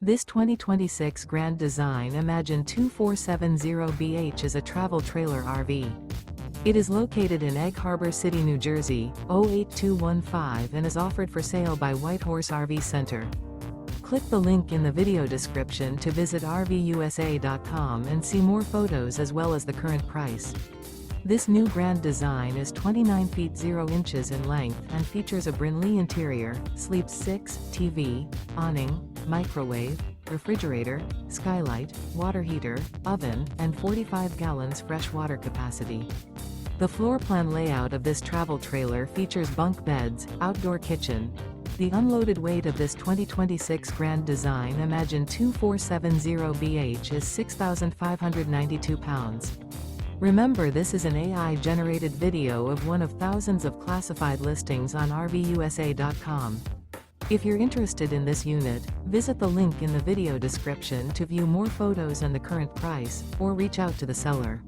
This 2026 Grand Design Imagine 2470BH is a travel trailer RV. It is located in Egg Harbor City, New Jersey, 08215 and is offered for sale by Whitehorse RV Center. Click the link in the video description to visit RVUSA.com and see more photos as well as the current price. This new Grand Design is 29 feet 0 inches in length and features a BRYNLEE interior, sleeps 6, TV, awning, microwave, refrigerator, skylight, water heater, oven, and 45 gallons fresh water capacity. The floor plan layout of this travel trailer features bunk beds, outdoor kitchen. The unloaded weight of this 2026 Grand Design Imagine 2470BH is 6,592 pounds. Remember, this is an AI-generated video of one of thousands of classified listings on RVUSA.com. If you're interested in this unit, visit the link in the video description to view more photos and the current price, or reach out to the seller.